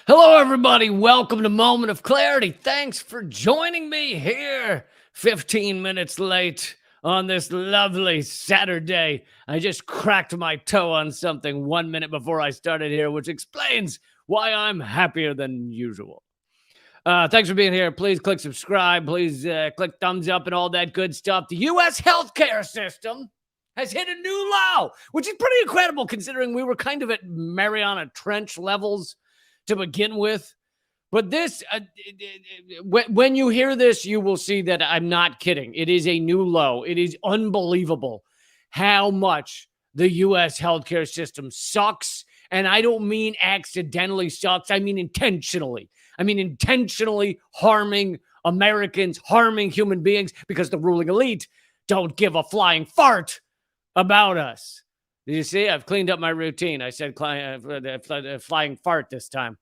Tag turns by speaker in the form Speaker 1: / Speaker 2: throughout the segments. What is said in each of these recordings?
Speaker 1: Hello, everybody. Welcome to Moment of Clarity. Thanks for joining me here 15 minutes late on this lovely Saturday. I just cracked my toe on something 1 minute before I started here, which explains why I'm happier than usual. Thanks for being here. Please click subscribe. Please click thumbs up and all that good stuff. The U.S. healthcare system has hit a new low, which is pretty incredible considering we were kind of at Mariana Trench levels to begin with. But this, when you hear this, you will see that I'm not kidding. It is a new low. It is unbelievable how much the U.S. healthcare system sucks. And I don't mean accidentally sucks. I mean intentionally. I mean intentionally harming Americans, harming human beings because the ruling elite don't give a flying fart about us. Did you see? I've cleaned up my routine. I said flying fart this time.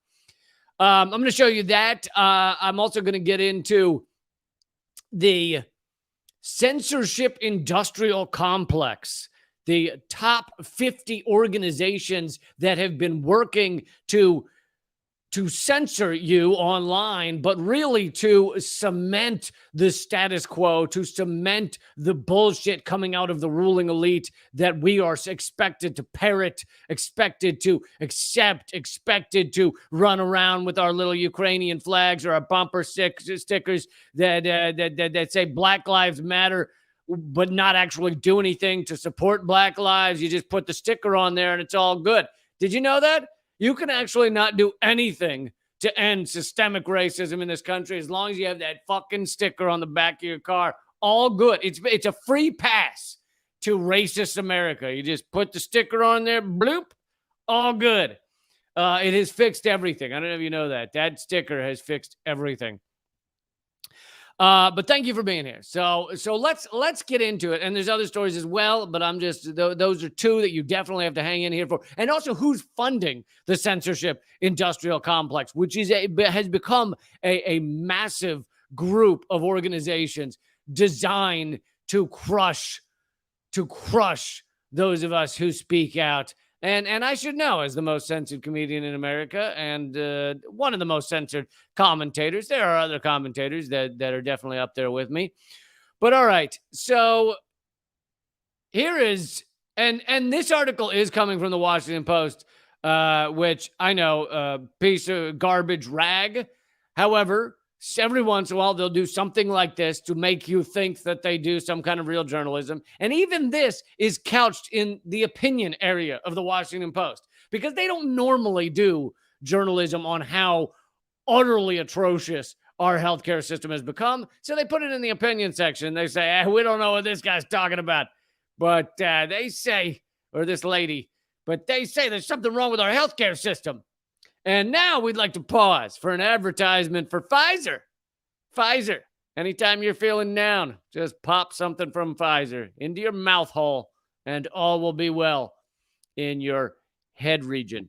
Speaker 1: I'm going to show you that. I'm also going to get into the censorship industrial complex, the top 50 organizations that have been working to censor you online, but really to cement the status quo, to cement the bullshit coming out of the ruling elite that we are expected to parrot, expected to accept, expected to run around with our little Ukrainian flags or our bumper stickers that say Black Lives Matter, but not actually do anything to support Black lives. You just put the sticker on there and it's all good. Did you know that? You can actually not do anything to end systemic racism in this country as long as you have that fucking sticker on the back of your car. All good. It's a free pass to racist America. You just put the sticker on there, bloop, all good. It has fixed everything. I don't know if you know that. That sticker has fixed everything. But thank you for being here. So let's get into it. And there's other stories as well, but I'm just those are two that you definitely have to hang in here for. And also, who's funding the censorship industrial complex, which has become a massive group of organizations designed to crush those of us who speak out. And I should know, as the most censored comedian in America and one of the most censored commentators. There are other commentators that are definitely up there with me. But all right, so here is, and this article is coming from the Washington Post, which I know, piece of garbage rag. However, every once in a while, they'll do something like this to make you think that they do some kind of real journalism. And even this is couched in the opinion area of the Washington Post because they don't normally do journalism on how utterly atrocious our healthcare system has become. So they put it in the opinion section. They say, we don't know what this guy's talking about. But they say, or this lady, but they say there's something wrong with our healthcare system. And now we'd like to pause for an advertisement for Pfizer. Pfizer. Anytime you're feeling down, just pop something from Pfizer into your mouth hole and all will be well in your head region.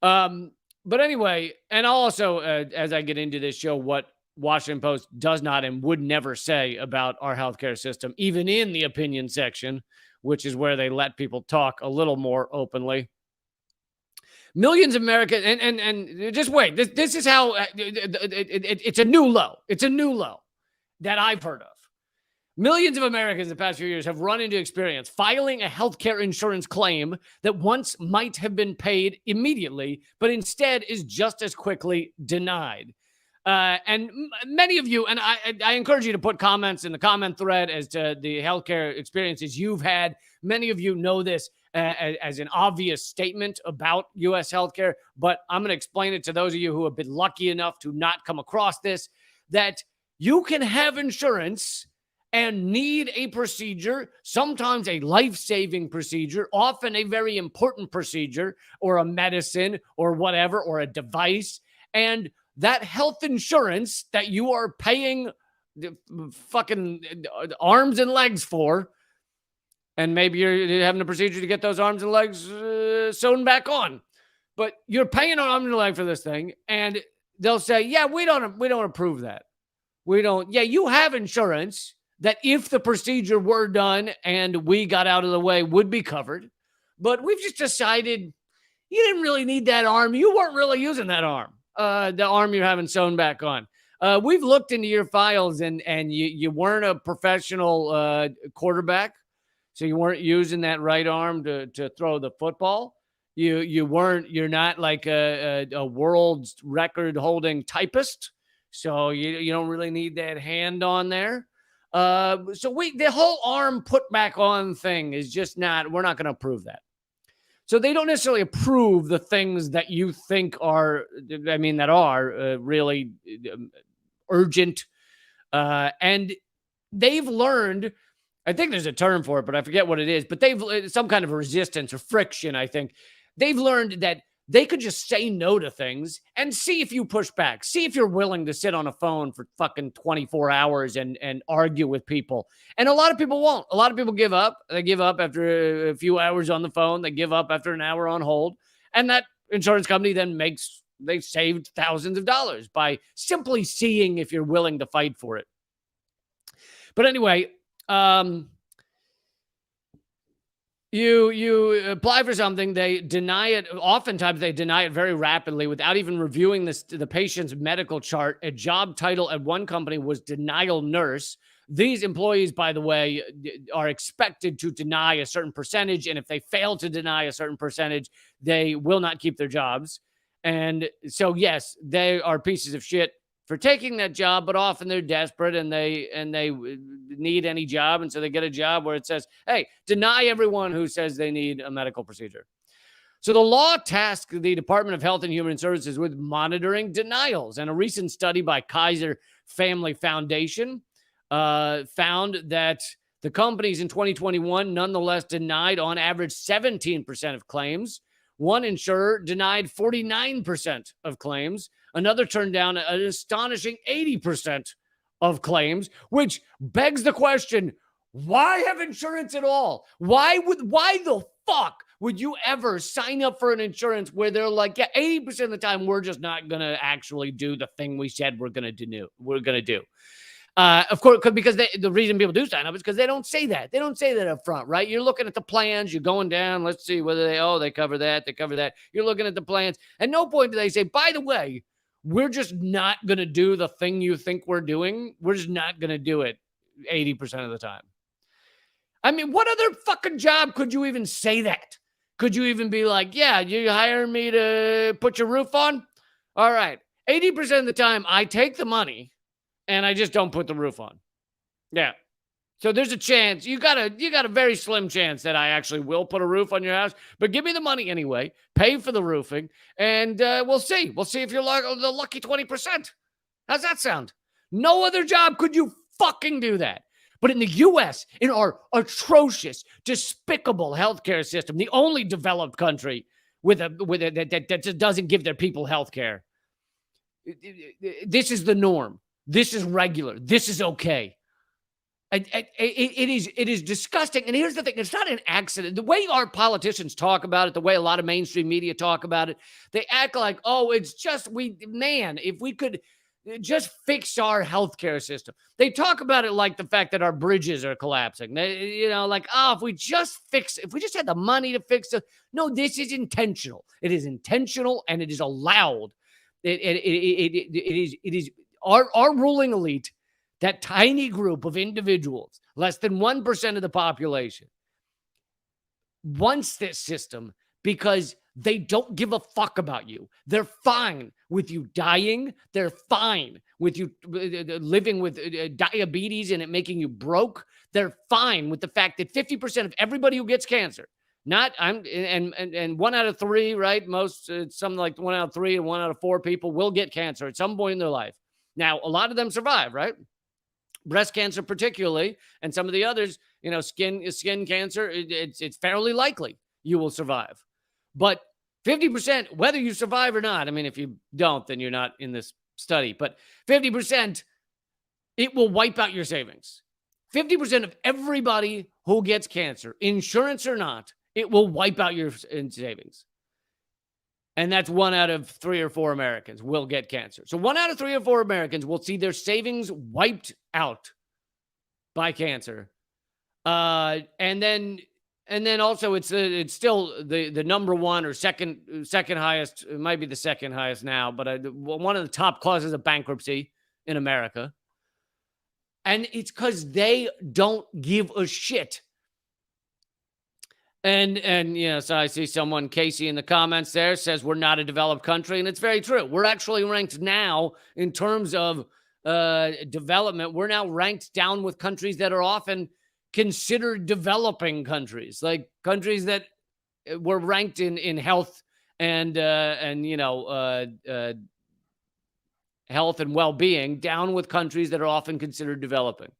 Speaker 1: But anyway, and I'll also, as I get into this, show what Washington Post does not and would never say about our healthcare system, even in the opinion section, which is where they let people talk a little more openly. Millions of Americans, and just wait, this is how it's a new low. It's a new low that I've heard of. Millions of Americans in the past few years have run into experience filing a healthcare insurance claim that once might have been paid immediately, but instead is just as quickly denied. And many of you, and I encourage you to put comments in the comment thread as to the healthcare experiences you've had. Many of you know this as an obvious statement about U.S. healthcare, but I'm going to explain it to those of you who have been lucky enough to not come across this, that you can have insurance and need a procedure, sometimes a life-saving procedure, often a very important procedure, or a medicine, or whatever, or a device, and that health insurance that you are paying the fucking arms and legs for, and maybe you're having a procedure to get those arms and legs sewn back on, but you're paying an arm and a leg for this thing, and they'll say, yeah, we don't approve that. Yeah, you have insurance that if the procedure were done and we got out of the way would be covered, but we've just decided you didn't really need that arm. You weren't really using that arm. the arm you're having sewn back on. We've looked into your files, and you weren't a professional quarterback, so you weren't using that right arm to throw the football. You're not like a world record holding typist, so you don't really need that hand on there. The whole arm put back on thing is just not, we're not going to approve that. So they don't necessarily approve the things that you think are, that are really urgent. And they've learned, I think there's a term for it, but I forget what it is, but they've some kind of a resistance or friction, I think. They've learned that they could just say no to things and see if you push back. See if you're willing to sit on a phone for fucking 24 hours and argue with people. And a lot of people won't. A lot of people give up. They give up after a few hours on the phone. They give up after an hour on hold. And that insurance company then they've saved thousands of dollars by simply seeing if you're willing to fight for it. But anyway, you apply for something, they deny it. Oftentimes they deny it very rapidly without even reviewing the patient's medical chart. A job title at one company was denial nurse. These employees, by the way, are expected to deny a certain percentage, and if they fail to deny a certain percentage, they will not keep their jobs. And so, yes, they are pieces of shit for taking that job, but often they're desperate and they need any job. And so they get a job where it says, hey, deny everyone who says they need a medical procedure. So the law tasked the Department of Health and Human Services with monitoring denials. And a recent study by Kaiser Family Foundation found that the companies in 2021 nonetheless denied on average 17% of claims. One insurer denied 49% of claims. Another turned down an astonishing 80% of claims, which begs the question, why have insurance at all? Why the fuck would you ever sign up for an insurance where they're like, yeah, 80% of the time, we're just not going to actually do the thing we said we're going to do. Of course, because the reason people do sign up is because they don't say that. They don't say that up front, right? You're looking at the plans. You're going down. Let's see whether they cover that. They cover that. You're looking at the plans. At no point do they say, by the way, we're just not going to do the thing you think we're doing. We're just not going to do it 80% of the time. I mean, what other fucking job could you even say that? Could you even be like, yeah, you hire me to put your roof on? All right. 80% of the time, I take the money and I just don't put the roof on. Yeah. So there's a chance, you got a very slim chance that I actually will put a roof on your house, but give me the money anyway, pay for the roofing, and we'll see. We'll see if you're the lucky 20%. How's that sound? No other job could you fucking do that. But in the U.S., in our atrocious, despicable healthcare system, the only developed country that doesn't give their people healthcare, this is the norm. This is regular. This is okay. It is disgusting. And here's the thing. It's not an accident. The way our politicians talk about it, the way a lot of mainstream media talk about it, they act like, oh, it's just if we could just fix our healthcare system. They talk about it like the fact that our bridges are collapsing. If we just had the money to fix it. No, this is intentional. It is intentional and it is allowed. It is our ruling elite, that tiny group of individuals, less than 1% of the population, wants this system because they don't give a fuck about you. They're fine with you dying. They're fine with you living with diabetes and it making you broke. They're fine with the fact that 50% of everybody who gets cancer, and 1 out of 3, right? Most, something like 1 out of 3 and 1 out of 4 people will get cancer at some point in their life. Now, a lot of them survive, right? Breast cancer particularly, and some of the others, skin cancer, it's fairly likely you will survive. But 50%, whether you survive or not, I mean, if you don't, then you're not in this study, but 50%, it will wipe out your savings. 50% of everybody who gets cancer, insurance or not, it will wipe out your savings. And that's 1 out of 3 or 4 Americans will get cancer. So 1 out of 3 or 4 Americans will see their savings wiped out by cancer. And then and then also it's still the number one or second highest. It might be the second highest now, but one of the top causes of bankruptcy in America. And it's because they don't give a shit. And so I see someone, Casey, in the comments there says we're not a developed country, and it's very true. We're actually ranked now in terms of development. We're now ranked down with countries that are often considered developing countries, like countries that were ranked in health and health and well-being, down with countries that are often considered developing.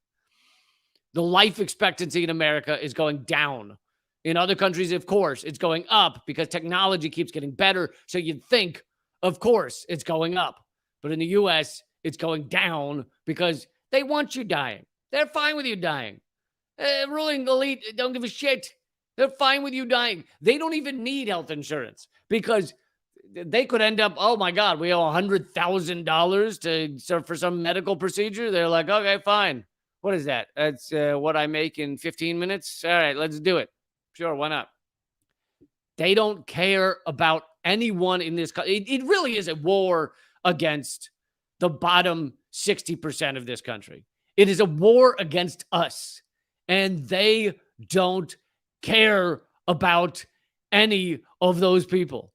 Speaker 1: The life expectancy in America is going down. In other countries, of course, it's going up because technology keeps getting better. So you'd think, of course, it's going up. But in the U.S., it's going down because they want you dying. They're fine with you dying. Ruling elite don't give a shit. They're fine with you dying. They don't even need health insurance because they could end up, oh my God, we owe $100,000 for some medical procedure. They're like, okay, fine. What is that? That's what I make in 15 minutes. All right, let's do it. Sure, why not? They don't care about anyone in this country. It really is a war against the bottom 60% of this country. It is a war against us. And they don't care about any of those people.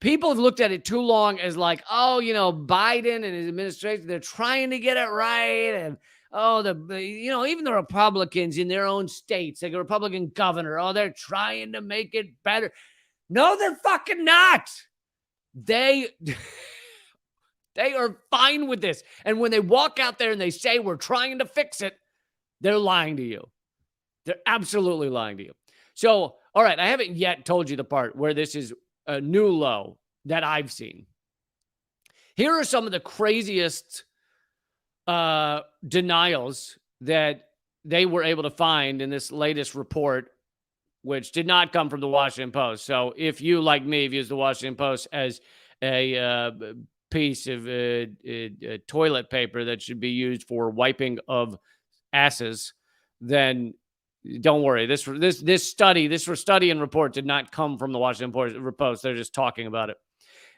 Speaker 1: People have looked at it too long as like, oh, Biden and his administration, they're trying to get it right. And, even the Republicans in their own states, like a Republican governor, they're trying to make it better. No, they're fucking not. They are fine with this. And when they walk out there and they say, we're trying to fix it, they're lying to you. They're absolutely lying to you. So, all right, I haven't yet told you the part where this is a new low that I've seen. Here are some of the craziest denials that they were able to find in this latest report, which did not come from the Washington Post. So if you, like me, have used the Washington Post as a piece of toilet paper that should be used for wiping of asses, then don't worry. This study and report did not come from the Washington Post. They're just talking about it.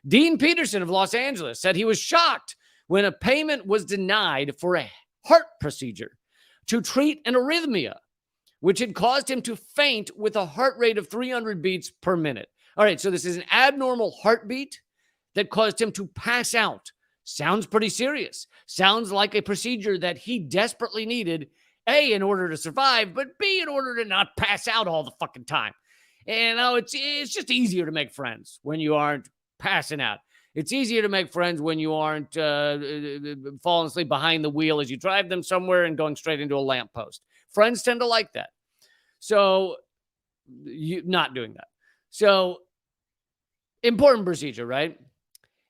Speaker 1: Dean Peterson of Los Angeles said he was shocked when a payment was denied for a heart procedure to treat an arrhythmia, which had caused him to faint with a heart rate of 300 beats per minute. All right, so this is an abnormal heartbeat that caused him to pass out. Sounds pretty serious. Sounds like a procedure that he desperately needed, A, in order to survive, but B, in order to not pass out all the fucking time. And it's just easier to make friends when you aren't passing out. It's easier to make friends when you aren't falling asleep behind the wheel as you drive them somewhere and going straight into a lamppost. Friends tend to like that. So you not doing that. So important procedure, right?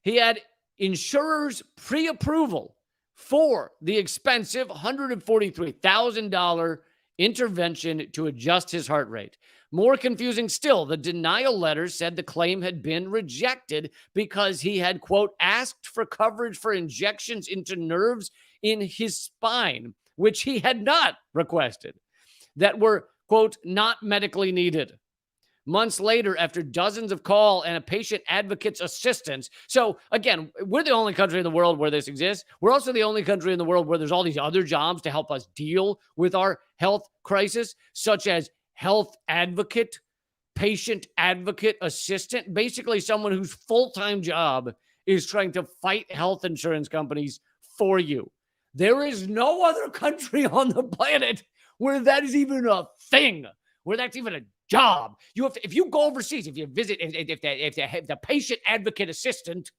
Speaker 1: He had insurer's pre-approval for the expensive $143,000 intervention to adjust his heart rate. More confusing still, the denial letter said the claim had been rejected because he had, quote, asked for coverage for injections into nerves in his spine, which he had not requested, that were, quote, not medically needed. Months later, after dozens of calls and a patient advocate's assistance. So again, we're the only country in the world where this exists. We're also the only country in the world where there's all these other jobs to help us deal with our health crisis, such as health advocate, patient advocate assistant, basically someone whose full-time job is trying to fight health insurance companies for you. There is no other country on the planet where that is even a thing, where that's even a job. If you go overseas, if you visit, if the patient advocate assistant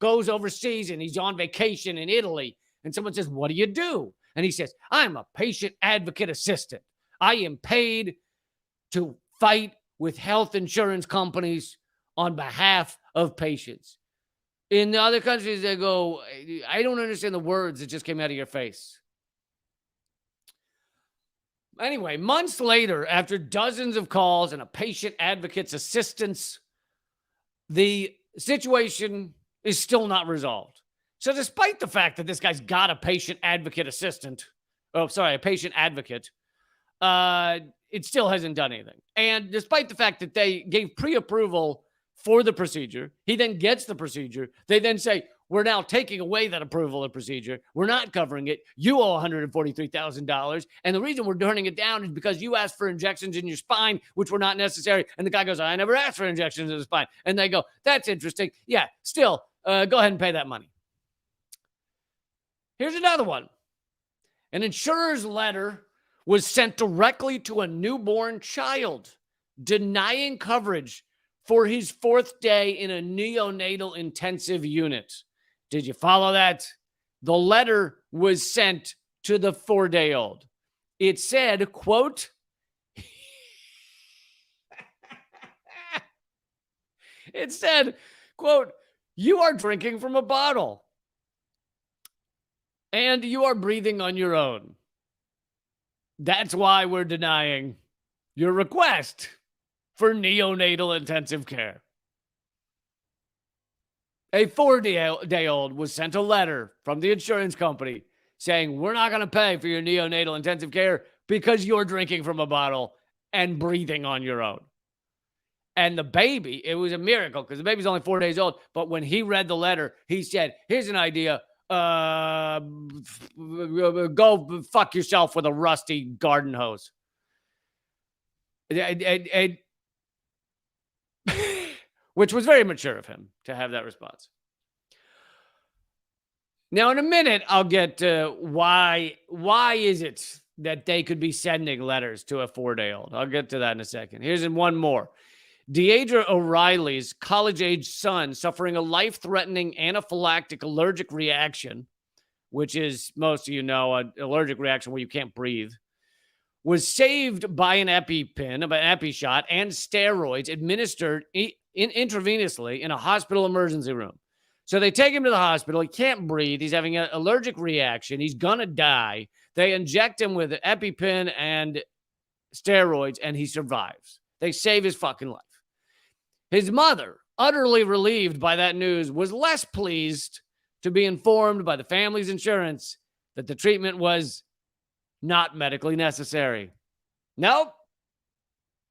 Speaker 1: goes overseas and he's on vacation in Italy, and someone says, "What do you do?" And he says, "I'm a patient advocate assistant. I am paid to fight with health insurance companies on behalf of patients." In the other countries, they go, "I don't understand the words that just came out of your face." Anyway, months later, after dozens of calls and a patient advocate's assistance, the situation is still not resolved. So despite the fact that this guy's got a patient advocate assistant, a patient advocate, it still hasn't done anything. And despite the fact that they gave pre-approval for the procedure, he then gets the procedure. They then say, we're now taking away that approval and procedure. We're not covering it. You owe $143,000. And the reason we're turning it down is because you asked for injections in your spine, which were not necessary. And the guy goes, I never asked for injections in the spine. And they go, that's interesting. Yeah, still, go ahead and pay that money. Here's another one. An insurer's letter was sent directly to a newborn child denying coverage for his 4th day in a neonatal intensive unit. Did you follow that? The letter was sent to the 4-day-old. It said, quote, it said, quote, you are drinking from a bottle and you are breathing on your own. That's why we're denying your request for neonatal intensive care. A 4-day-old was sent a letter from the insurance company saying, we're not going to pay for your neonatal intensive care because you're drinking from a bottle and breathing on your own. And the baby, it was a miracle because the baby's only 4 days old. But when he read the letter, he said, here's an idea. Go fuck yourself with a rusty garden hose. Which was very mature of him to have that response. Now, in a minute, I'll get to why is it that they could be sending letters to a 4-day-old. I'll get to that in a second. Here's one more. Deidre O'Reilly's college-age son suffering a life-threatening anaphylactic allergic reaction, which is, most of you know, an allergic reaction where you can't breathe, was saved by an EpiPen, an Epi shot, and steroids administered intravenously in a hospital emergency room. So they take him to the hospital. He can't breathe. He's having an allergic reaction. He's going to die. They inject him with an EpiPen and steroids, and he survives. They save his fucking life. His mother, utterly relieved by that news, was less pleased to be informed by the family's insurance that the treatment was not medically necessary. Nope,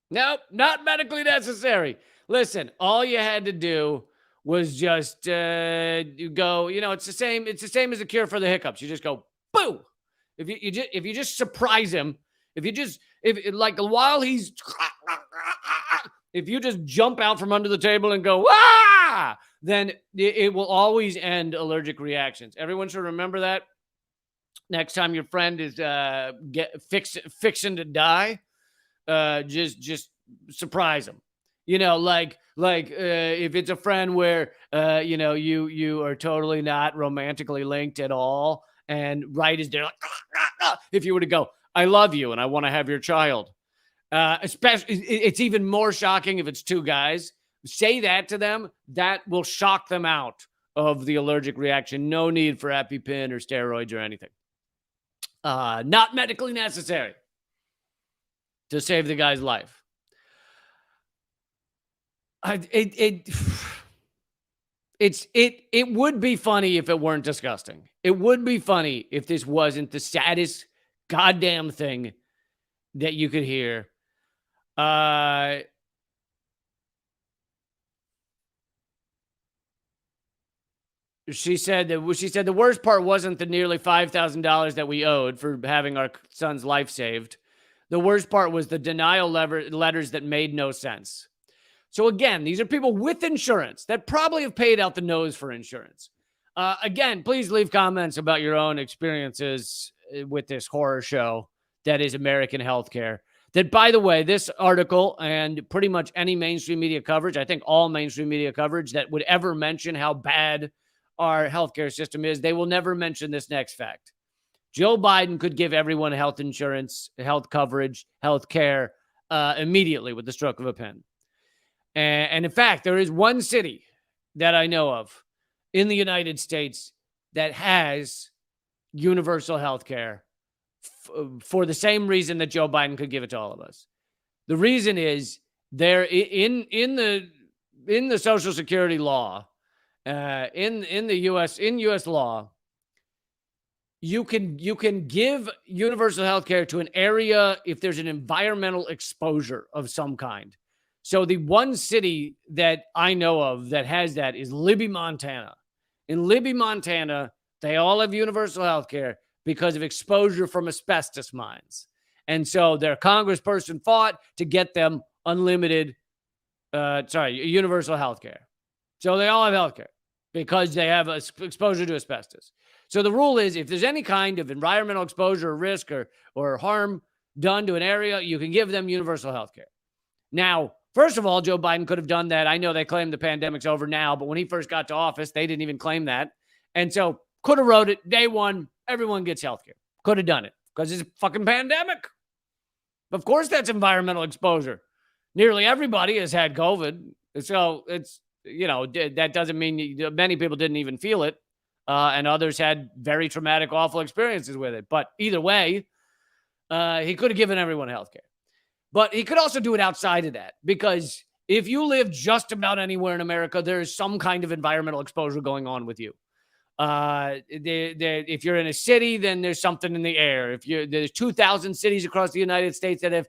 Speaker 1: not medically necessary. Listen, all you had to do was just you go, it's the same as a cure for the hiccups. You just go, boo. If you just surprise him, while he's, if you just jump out from under the table and go, ah, then it will always end allergic reactions. Everyone should remember that. Next time your friend is fixing to die, just surprise them. If it's a friend where you are totally not romantically linked at all, and right as they're like, if you were to go, I love you and I want to have your child. Especially, it's even more shocking if it's two guys. Say that to them. That will shock them out of the allergic reaction. No need for EpiPen or steroids or anything. Not medically necessary to save the guy's life. It would be funny if it weren't disgusting. It would be funny if this wasn't the saddest goddamn thing that you could hear. She said the worst part wasn't the nearly $5,000 that we owed for having our son's life saved. The worst part was the denial letters that made no sense. So again, these are people with insurance that probably have paid out the nose for insurance. Again, please leave comments about your own experiences with this horror show that is American healthcare. That, by the way, this article and pretty much any mainstream media coverage, I think all mainstream media coverage that would ever mention how bad our healthcare system is, they will never mention this next fact. Joe Biden could give everyone health insurance, health coverage, health care immediately with the stroke of a pen. And in fact, there is one city that I know of in the United States that has universal health care for the same reason that Joe Biden could give it to all of us. The reason is there in the Social Security law, in U.S. law, you can give universal health care to an area if there's an environmental exposure of some kind. So the one city that I know of that has that is Libby, Montana. In Libby, Montana, they all have universal health care because of exposure from asbestos mines. And so their congressperson fought to get them universal health care. So they all have health care because they have exposure to asbestos. So the rule is if there's any kind of environmental exposure or risk or harm done to an area, you can give them universal health care. Now, first of all, Joe Biden could have done that. I know they claim the pandemic's over now, but when he first got to office, they didn't even claim that. And so could have wrote it day one, everyone gets health care. Could have done it because it's a fucking pandemic. Of course, that's environmental exposure. Nearly everybody has had COVID. So it's, that doesn't mean many people didn't even feel it. And others had very traumatic, awful experiences with it. But either way, he could have given everyone health care. But he could also do it outside of that, because if you live just about anywhere in America, there is some kind of environmental exposure going on with you. If you're in a city, then there's something in the air. There's 2,000 cities across the United States that have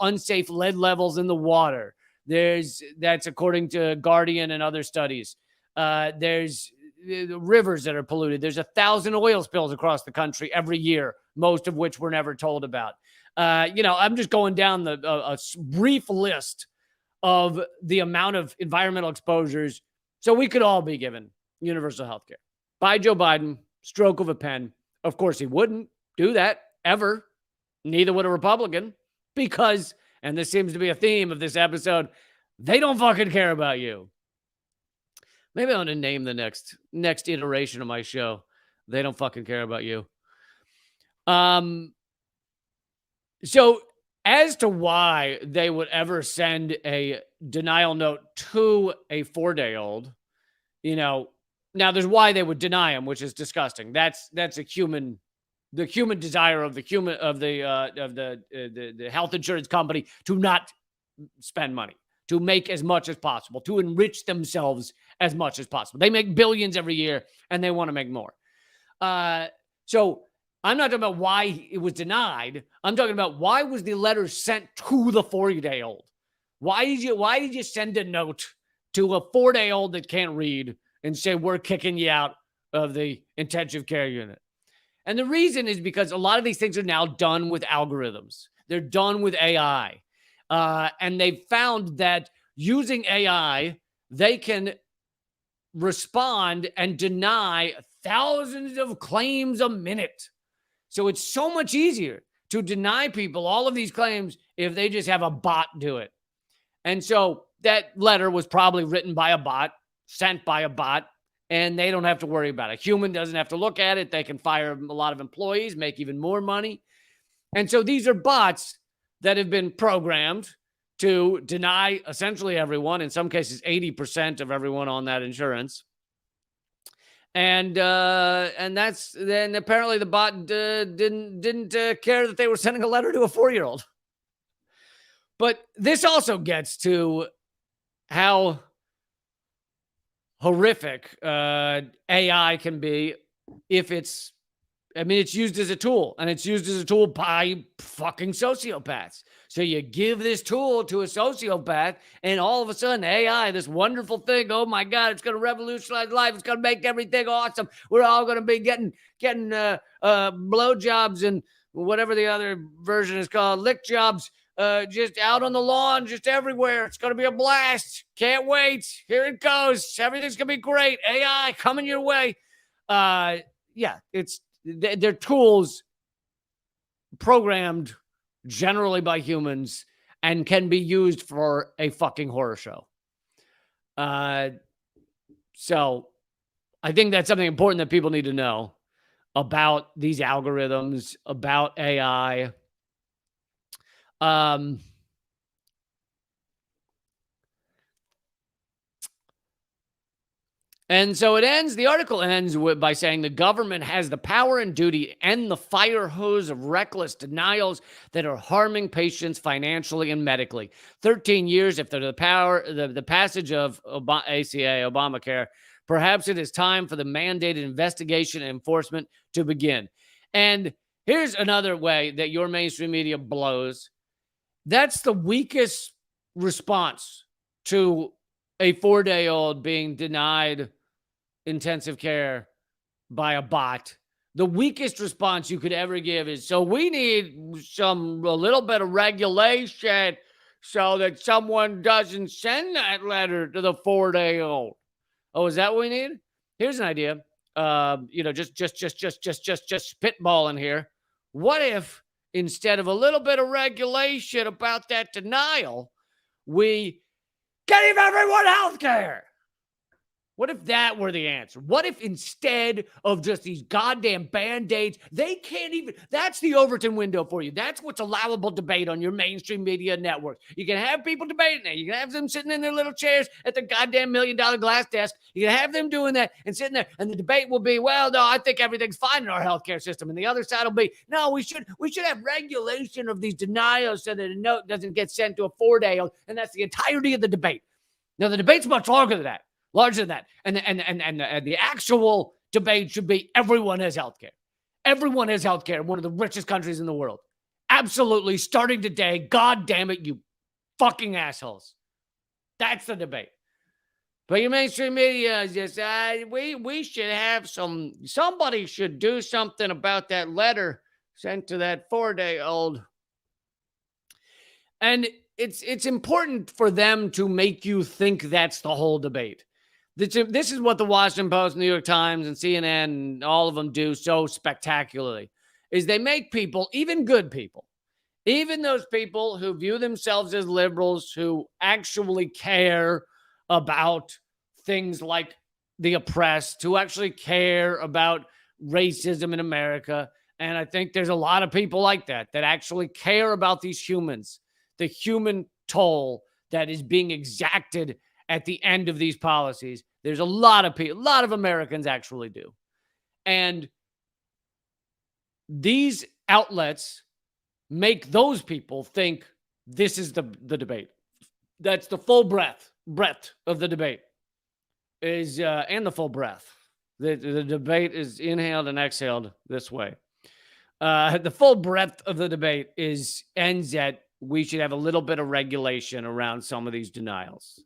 Speaker 1: unsafe lead levels in the water. That's according to Guardian and other studies. There's rivers that are polluted. There's 1,000 oil spills across the country every year, most of which we're never told about. I'm just going down a brief list of the amount of environmental exposures. So we could all be given universal health care by Joe Biden, stroke of a pen. Of course, he wouldn't do that ever. Neither would a Republican, because, and this seems to be a theme of this episode, they don't fucking care about you. Maybe I want to name the next iteration of my show, They Don't Fucking Care About You. So as to why they would ever send a denial note to a 4-day-old, now there's why they would deny him, which is disgusting. That's the human desire of the health insurance company to not spend money, to make as much as possible, to enrich themselves as much as possible. They make billions every year and they want to make more. So I'm not talking about why it was denied. I'm talking about why was the letter sent to the 4-day-old? Why did you send a note to a 4-day-old that can't read and say, we're kicking you out of the intensive care unit? And the reason is because a lot of these things are now done with algorithms. They're done with AI. And they've found that using AI, they can respond and deny thousands of claims a minute. So it's so much easier to deny people all of these claims if they just have a bot do it. And so that letter was probably written by a bot, sent by a bot, and they don't have to worry about it. A human doesn't have to look at it. They can fire a lot of employees, make even more money. And so these are bots that have been programmed to deny essentially everyone, in some cases 80% of everyone on that insurance. And then apparently the bot didn't care that they were sending a letter to a 4-year-old. But this also gets to how horrific AI can be if it's used as a tool, and it's used as a tool by fucking sociopaths. So you give this tool to a sociopath, and all of a sudden AI, this wonderful thing, oh my God, it's going to revolutionize life. It's going to make everything awesome. We're all going to be getting blowjobs and whatever the other version is called, lick jobs, just out on the lawn, just everywhere. It's going to be a blast. Can't wait. Here it goes. Everything's going to be great. AI coming your way. They're tools programmed generally by humans and can be used for a fucking horror show. So I think that's something important that people need to know about these algorithms, about AI. And so the article ends by saying the government has the power and duty to end the fire hose of reckless denials that are harming patients financially and medically. 13 years after the passage of ACA, Obamacare, Perhaps it is time for the mandated investigation and enforcement to begin. And here's another way that your mainstream media blows. That's the weakest response to a 4-day-old being denied intensive care by a bot. The weakest response you could ever give is, so we need a little bit of regulation so that someone doesn't send that letter to the 4-day-old. Oh, is that what we need? Here's an idea. Just spitballing here. What if instead of a little bit of regulation about that denial, we gave everyone health care? What if that were the answer? What if instead of just these goddamn Band-Aids, they can't even, that's the Overton window for you. That's what's allowable debate on your mainstream media network. You can have people debating that. You can have them sitting in their little chairs at the goddamn $1 million glass desk. You can have them doing that and sitting there, and the debate will be, well, no, I think everything's fine in our healthcare system. And the other side will be, no, we should have regulation of these denials so that a note doesn't get sent to a 4-day-old. And that's the entirety of the debate. Now, the debate's much longer than that. Larger than that. And the actual debate should be everyone has healthcare. Everyone has healthcare. One of the richest countries in the world. Absolutely. Starting today. God damn it, you fucking assholes. That's the debate. But your mainstream media is just, we should have somebody should do something about that letter sent to that 4-day-old. And it's important for them to make you think that's the whole debate. This is what the Washington Post, New York Times, and CNN, and all of them do so spectacularly, is they make people, even good people, even those people who view themselves as liberals, who actually care about things like the oppressed, who actually care about racism in America. And I think there's a lot of people like that actually care about these humans, the human toll that is being exacted at the end of these policies. There's a lot of people, a lot of Americans actually do. And these outlets make those people think this is the debate. That's the full breadth of the debate is, and the full breath. The debate is inhaled and exhaled this way. The full breadth of the debate ends at, we should have a little bit of regulation around some of these denials.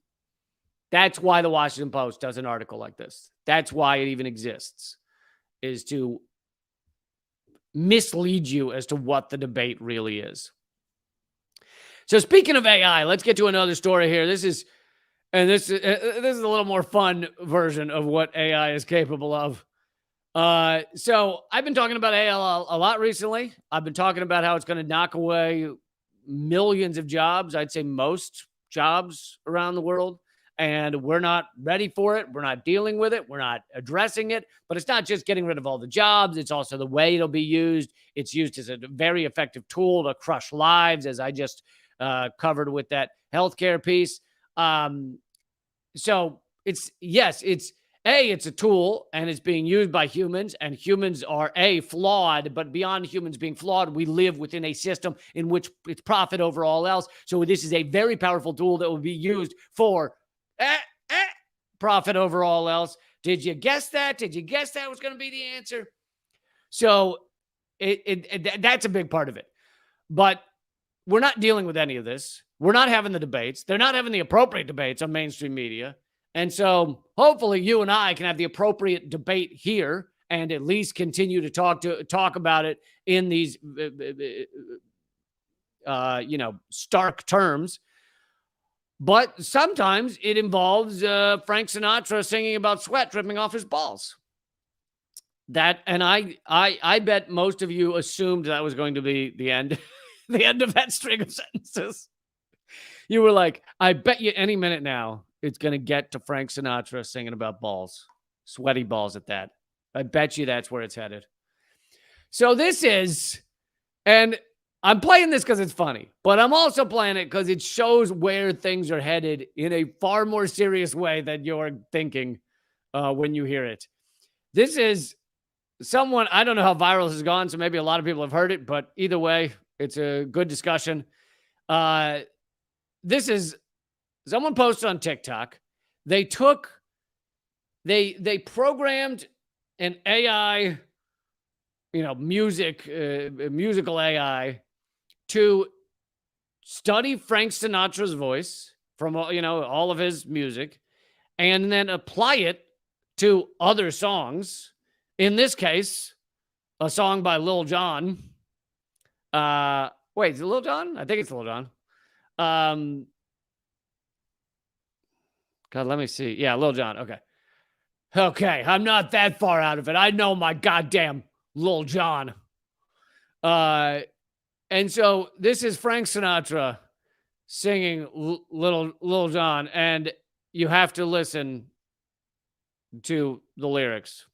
Speaker 1: That's why the Washington Post does an article like this. That's why it even exists, is to mislead you as to what the debate really is. So speaking of AI, let's get to another story here. This is a little more fun version of what AI is capable of. So I've been talking about AI a lot recently. I've been talking about how it's going to knock away millions of jobs. I'd say most jobs around the world. And we're not ready for it. We're not dealing with it. We're not addressing it. But it's not just getting rid of all the jobs. It's also the way it'll be used. It's used as a very effective tool to crush lives, as I just covered with that healthcare piece. So it's a tool, and it's being used by humans, and humans are flawed, but beyond humans being flawed, we live within a system in which it's profit over all else. So this is a very powerful tool that will be used for profit over all else. Did you guess that? Did you guess that was going to be the answer? So that's a big part of it. But we're not dealing with any of this. We're not having the debates. They're not having the appropriate debates on mainstream media. And so hopefully you and I can have the appropriate debate here and at least continue to talk about it in these stark terms. But sometimes it involves Frank Sinatra singing about sweat dripping off his balls. And I bet most of you assumed that was going to be the end, the end of that string of sentences. You were like, I bet you any minute now it's going to get to Frank Sinatra singing about balls, sweaty balls at that. I bet you that's where it's headed. So and I'm playing this because it's funny, but I'm also playing it because it shows where things are headed in a far more serious way than you're thinking when you hear it. This is someone, I don't know how viral this has gone, so maybe a lot of people have heard it, but either way, it's a good discussion. This is someone posted on TikTok. They took They programmed an AI, musical AI to study Frank Sinatra's voice from all of his music, and then apply it to other songs. In this case, a song by Lil Jon. Wait, is it Lil Jon? I think it's Lil Jon. God, let me see. Yeah, Lil Jon. Okay. Okay, I'm not that far out of it. I know my goddamn Lil Jon. And so this is Frank Sinatra singing Lil Jon, and you have to listen to the lyrics.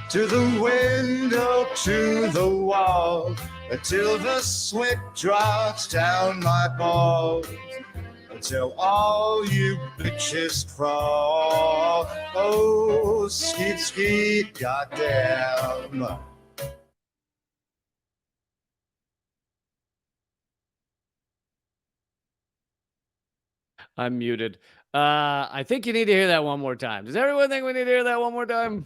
Speaker 2: To the window, to the wall, until the sweat drops down my balls, until all you bitches crawl. Oh, skeet, skeet, goddamn.
Speaker 1: I'm muted. I think you need to hear that one more time. Does everyone think we need to hear that one more time?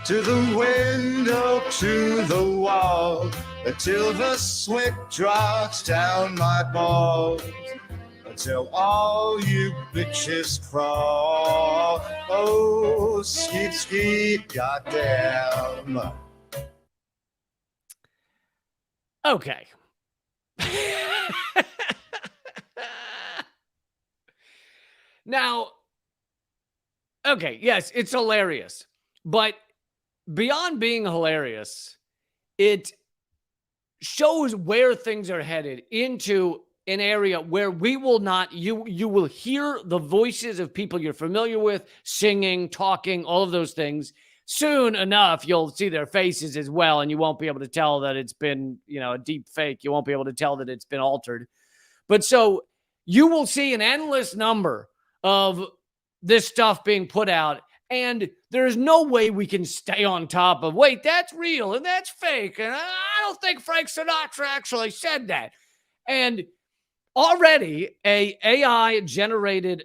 Speaker 2: To the window, to the wall, until the sweat drops down my balls, until all you bitches crawl. Oh, skeet, skeet, goddamn.
Speaker 1: Okay. Now, okay, yes, it's hilarious, but beyond being hilarious, it shows where things are headed into an area where we will not, you will hear the voices of people you're familiar with, singing, talking, all of those things. Soon enough, you'll see their faces as well, and you won't be able to tell that it's been, a deep fake. You won't be able to tell that it's been altered. But so you will see an endless number of this stuff being put out, and there's no way we can stay on top of, wait, that's real and that's fake, and I don't think Frank Sinatra actually said that. And already a AI generated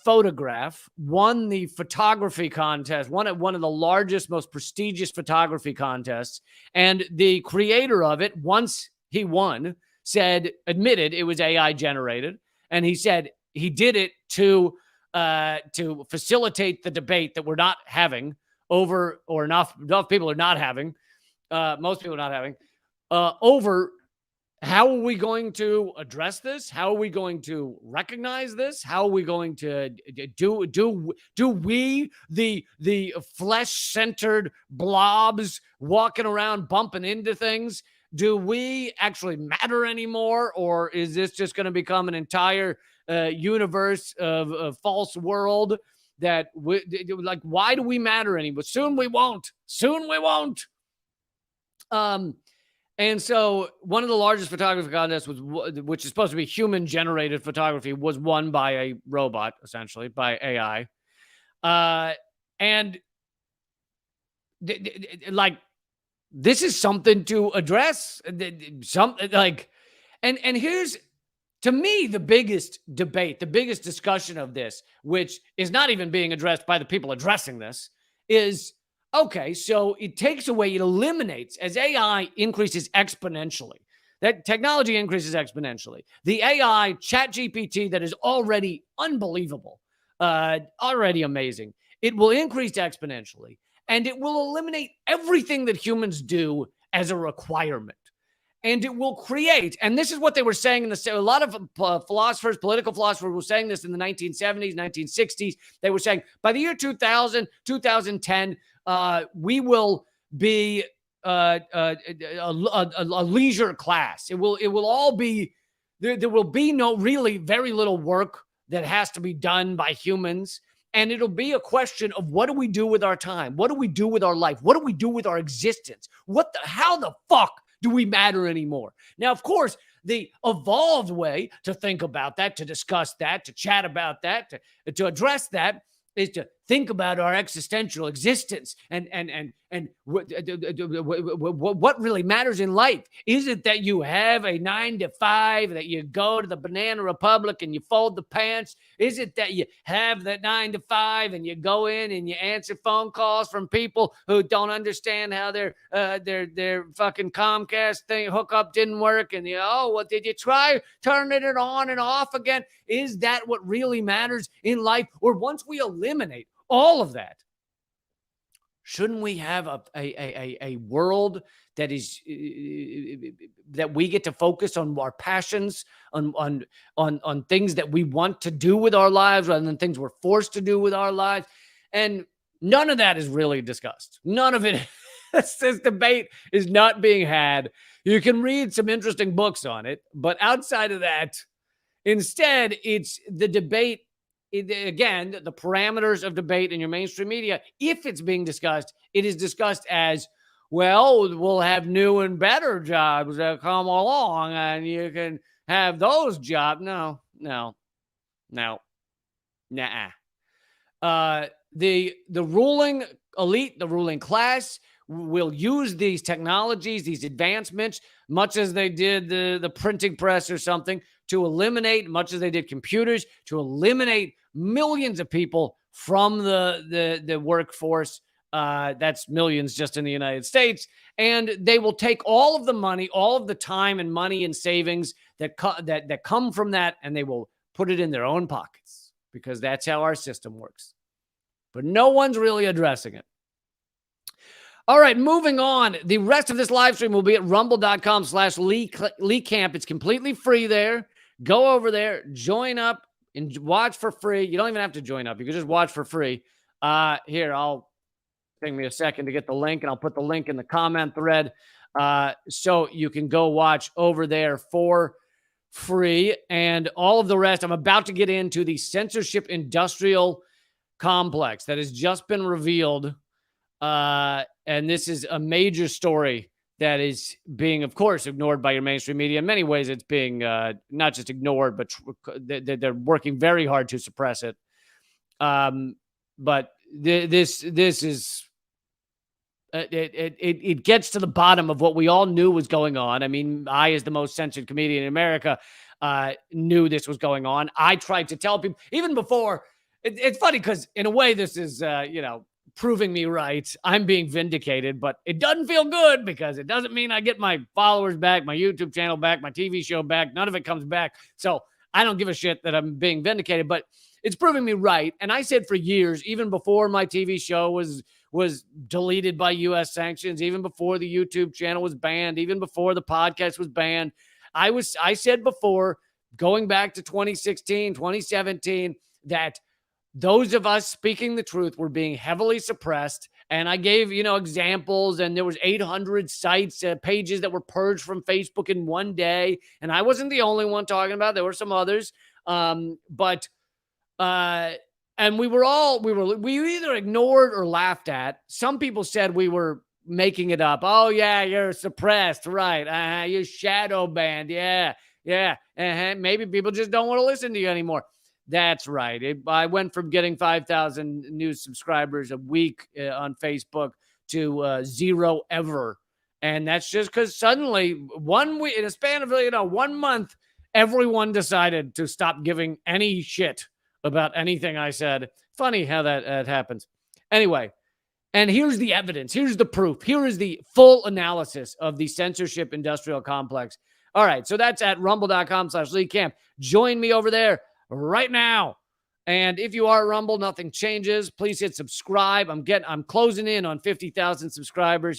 Speaker 1: photograph won the photography contest, one of the largest, most prestigious photography contests, and the creator of it, once he won, admitted it was AI generated, and he said he did it to facilitate the debate that we're not having over, or enough people are not having, most people are not having, over how are we going to address this? How are we going to recognize this? How are we going to do we, the flesh-centered blobs walking around bumping into things, do we actually matter anymore? Or is this just going to become an entire universe of a false world that why do we matter anymore? Soon we won't. And so one of the largest photography contests which is supposed to be human generated photography, was won by a robot, essentially by AI. And this is something to address. And here's, to me, the biggest debate, the biggest discussion of this, which is not even being addressed by the people addressing this, is, okay, so it takes away, it eliminates, as AI increases exponentially, that technology increases exponentially. The AI ChatGPT that is already unbelievable, already amazing, it will increase exponentially, and it will eliminate everything that humans do as a requirement. And it will create, and this is what they were saying a lot of philosophers, political philosophers were saying this in the 1970s, 1960s. They were saying by the year 2000, 2010, we will be a leisure class. It will all be, there will be very little work that has to be done by humans. And it'll be a question of, what do we do with our time? What do we do with our life? What do we do with our existence? How the fuck do we matter anymore? Now, of course, the evolved way to think about that, to discuss that, to chat about that, to address that, is to think about our existential existence and what really matters in life. Is it that you have a 9 to 5, that you go to the Banana Republic and you fold the pants? Is it that you have that 9 to 5 and you go in and you answer phone calls from people who don't understand how their fucking Comcast thing hookup didn't work, and what did you try turning it on and off again? Is that what really matters in life? Or once we eliminate all of that, shouldn't we have a world that is that we get to focus on our passions, on things that we want to do with our lives rather than things we're forced to do with our lives? And none of that is really discussed. None of it. This debate is not being had. You can read some interesting books on it, but outside of that, instead, it's the debate. Again, the parameters of debate in your mainstream media, if it's being discussed, it is discussed as, well, we'll have new and better jobs that come along and you can have those jobs. No. Nah. The ruling elite, the ruling class will use these technologies, these advancements, much as they did the printing press or something, to eliminate, much as they did computers, to eliminate millions of people from the workforce. That's millions just in the United States. And they will take all of the money, all of the time and money and savings that come from that, and they will put it in their own pockets, because that's how our system works. But no one's really addressing it. All right, moving on. The rest of this live stream will be at rumble.com/Lee Camp. It's completely free there. Go over there, join up, and watch for free. You don't even have to join up. You can just watch for free. Here, I'll take me a second to get the link, and I'll put the link in the comment thread so you can go watch over there for free. And all of the rest, I'm about to get into the censorship industrial complex that has just been revealed. And this is a major story that is being, of course, ignored by your mainstream media. In many ways, it's being not just ignored, but they're working very hard to suppress it. But this is it gets to the bottom of what we all knew was going on. I mean, I, as the most censored comedian in America, knew this was going on. I tried to tell people even before. It's funny because in a way, this is proving me right. I'm being vindicated, but it doesn't feel good because it doesn't mean I get my followers back, my YouTube channel back, my TV show back. None of it comes back. So I don't give a shit that I'm being vindicated, but it's proving me right. And I said for years, even before my TV show was deleted by U.S. sanctions, even before the YouTube channel was banned, even before the podcast was banned, I said before, going back to 2016, 2017, that those of us speaking the truth were being heavily suppressed. And I gave, examples, and there was 800 sites, pages that were purged from Facebook in one day. And I wasn't the only one talking about it. There were some others. And we either ignored or laughed at. Some people said we were making it up. Oh yeah, you're suppressed. Right. You're shadow banned. Yeah. Maybe people just don't want to listen to you anymore. That's right. I went from getting 5,000 new subscribers a week on Facebook to 0 ever. And that's just because suddenly 1 week, in a span of 1 month, everyone decided to stop giving any shit about anything I said. Funny how that happens. Anyway, and here's the evidence. Here's the proof. Here is the full analysis of the censorship industrial complex. All right. So that's at rumble.com/Lee Camp. Join me over there right now. And if you are Rumble, nothing changes. Please hit subscribe. I'm closing in on 50,000 subscribers.